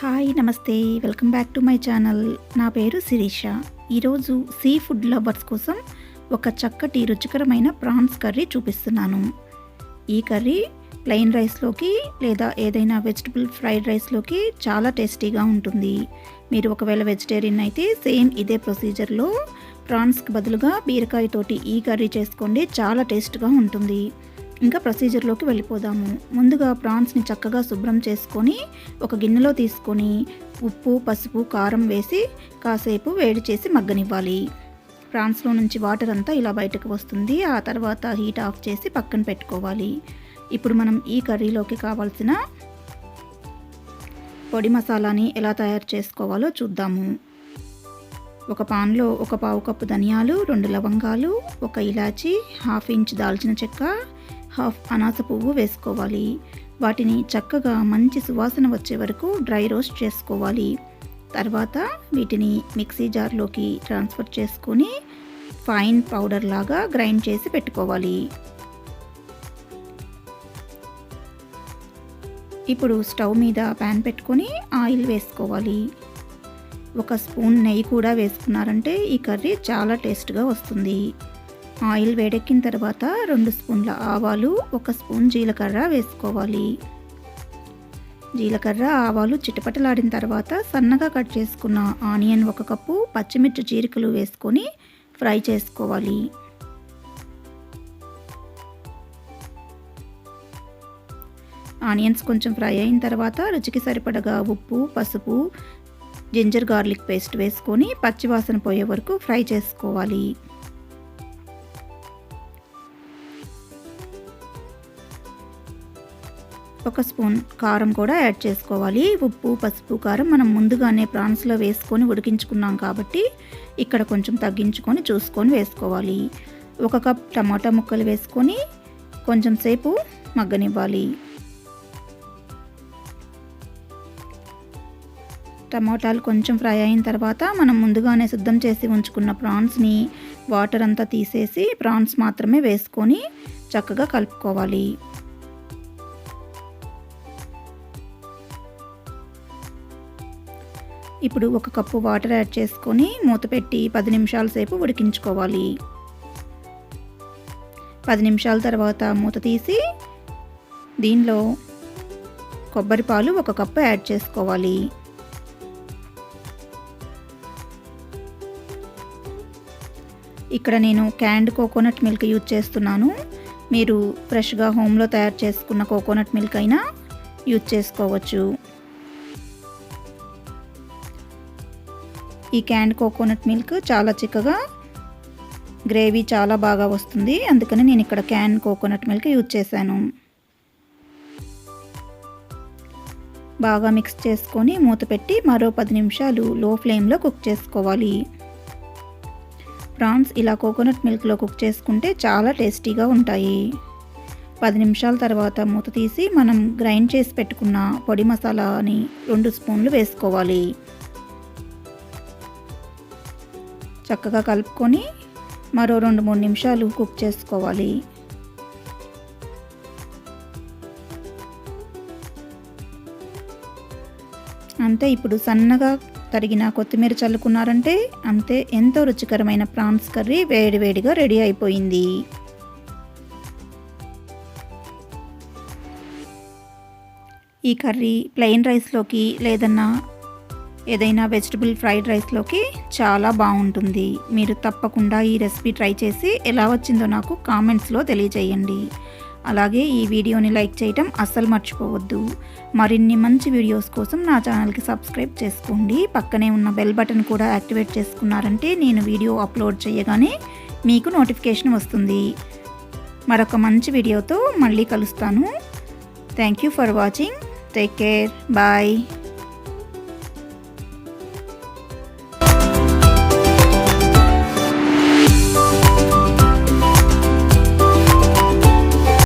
Hi నమస్తే, welcome back to my channel. నా పేరు శిరీష. ఈరోజు సీ ఫుడ్ లవర్స్ కోసం ఒక చక్కటి రుచికరమైన ప్రాన్స్ కర్రీ చూపిస్తున్నాను. ఈ కర్రీ ప్లెయిన్ రైస్లోకి లేదా ఏదైనా వెజిటబుల్ ఫ్రైడ్ రైస్లోకి చాలా టేస్టీగా ఉంటుంది. మీరు ఒకవేళ వెజిటేరియన్ అయితే సేమ్ ఇదే ప్రొసీజర్లో ప్రాన్స్కి బదులుగా బీరకాయతోటి ఈ కర్రీ చేసుకోండి, చాలా టేస్ట్గా ఉంటుంది. ఇంకా ప్రొసీజర్లోకి వెళ్ళిపోదాము. ముందుగా ప్రాన్స్ని చక్కగా శుభ్రం చేసుకొని ఒక గిన్నెలో తీసుకొని ఉప్పు, పసుపు, కారం వేసి కాసేపు వేడి చేసి మగ్గనివ్వాలి. ప్రాన్స్లో నుంచి వాటర్ అంతా ఇలా బయటకు వస్తుంది. ఆ తర్వాత హీట్ ఆఫ్ చేసి పక్కన పెట్టుకోవాలి. ఇప్పుడు మనం ఈ కర్రీలోకి కావాల్సిన పొడి మసాలాని ఎలా తయారు చేసుకోవాలో చూద్దాము. ఒక పాన్లో ఒక పావు కప్పు ధనియాలు, 2 లవంగాలు, 1 ఇలాచి, 1/2 ఇంచ్ దాల్చిన చెక్క, 1/2 అనాస పువ్వు వేసుకోవాలి. వాటిని చక్కగా మంచి సువాసన వచ్చే వరకు డ్రై రోస్ట్ చేసుకోవాలి. తర్వాత వీటిని మిక్సీ జార్లోకి ట్రాన్స్ఫర్ చేసుకొని ఫైన్ పౌడర్ లాగా గ్రైండ్ చేసి పెట్టుకోవాలి. ఇప్పుడు స్టవ్ మీద ప్యాన్ పెట్టుకొని ఆయిల్ వేసుకోవాలి. 1 స్పూన్ నెయ్యి కూడా వేసుకున్నారంటే ఈ కర్రీ చాలా టేస్ట్గా వస్తుంది. ఆయిల్ వేడెక్కిన తర్వాత 2 స్పూన్ల ఆవాలు, 1 స్పూన్ జీలకర్ర వేసుకోవాలి. జీలకర్ర, ఆవాలు చిటపటలాడిన తర్వాత సన్నగా కట్ చేసుకున్న ఆనియన్ 1 కప్పు, పచ్చిమిర్చి చీరికలు వేసుకొని ఫ్రై చేసుకోవాలి. ఆనియన్స్ కొంచెం ఫ్రై అయిన తర్వాత రుచికి సరిపడగా ఉప్పు, పసుపు, జింజర్ గార్లిక్ పేస్ట్ వేసుకొని పచ్చివాసన పోయే వరకు ఫ్రై చేసుకోవాలి. ఒక స్పూన్ కారం కూడా యాడ్ చేసుకోవాలి. ఉప్పు, పసుపు, కారం మనం ముందుగానే ప్రాన్స్లో వేసుకొని ఉడికించుకున్నాం కాబట్టి ఇక్కడ కొంచెం తగ్గించుకొని చూసుకొని వేసుకోవాలి. 1 కప్ టమాటా ముక్కలు వేసుకొని కొంచెం సేపు మగ్గనివ్వాలి. టమాటాలు కొంచెం ఫ్రై అయిన తర్వాత మనం ముందుగానే సిద్ధం చేసి ఉంచుకున్న ప్రాన్స్ని వాటర్ అంతా తీసేసి ప్రాన్స్ మాత్రమే వేసుకొని చక్కగా కలుపుకోవాలి. ఇప్పుడు 1 కప్పు వాటర్ యాడ్ చేసుకొని మూత పెట్టి 10 నిమిషాల సేపు ఉడికించుకోవాలి. 10 నిమిషాల తర్వాత మూత తీసి దీనిలో కొబ్బరి పాలు 1 కప్పు యాడ్ చేసుకోవాలి. ఇక్కడ నేను క్యాన్డ్ కోకోనట్ మిల్క్ యూజ్ చేస్తున్నాను. మీరు ఫ్రెష్గా హోమ్లో తయారు చేసుకున్న కోకోనట్ మిల్క్ అయినా యూజ్ చేసుకోవచ్చు. ఈ క్యాన్డ్ కోకోనట్ మిల్క్ చాలా చిక్కగా గ్రేవీ చాలా బాగా వస్తుంది. అందుకని నేను ఇక్కడ క్యాన్ కోకోనట్ మిల్క్ యూజ్ చేశాను. బాగా మిక్స్ చేసుకొని మూత పెట్టి మరో 10 నిమిషాలు లో ఫ్లేమ్లో కుక్ చేసుకోవాలి. ప్రాన్స్ ఇలా కోకోనట్ మిల్క్లో కుక్ చేసుకుంటే చాలా టేస్టీగా ఉంటాయి. 10 నిమిషాల తర్వాత మూత తీసి మనం గ్రైండ్ చేసి పెట్టుకున్న పొడి మసాలాని 2 స్పూన్లు వేసుకోవాలి. చక్కగా కలుపుకొని మరో 2-3 నిమిషాలు కుక్ చేసుకోవాలి. అంతే. ఇప్పుడు సన్నగా తరిగిన కొత్తిమీర చల్లుకున్నారంటే అంతే, ఎంతో రుచికరమైన ప్రాన్స్ కర్రీ వేడివేడిగా రెడీ అయిపోయింది. ఈ కర్రీ ప్లెయిన్ రైస్లోకి లేదన్నా ఏదైనా వెజిటబుల్ ఫ్రైడ్ రైస్లోకి చాలా బాగుంటుంది. మీరు తప్పకుండా ఈ రెసిపీ ట్రై చేసి ఎలా వచ్చిందో నాకు కామెంట్స్లో తెలియజేయండి. అలాగే ఈ వీడియోని లైక్ చేయటం అస్సలు మర్చిపోవద్దు. మరిన్ని మంచి వీడియోస్ కోసం నా ఛానల్కి సబ్స్క్రైబ్ చేసుకోండి. పక్కనే ఉన్న బెల్ బటన్ కూడా యాక్టివేట్ చేసుకున్నారంటే నేను వీడియో అప్లోడ్ చేయగానే మీకు నోటిఫికేషన్ వస్తుంది. మరొక మంచి వీడియోతో మళ్ళీ కలుస్తాను. Thank you for watching. Take care. Bye.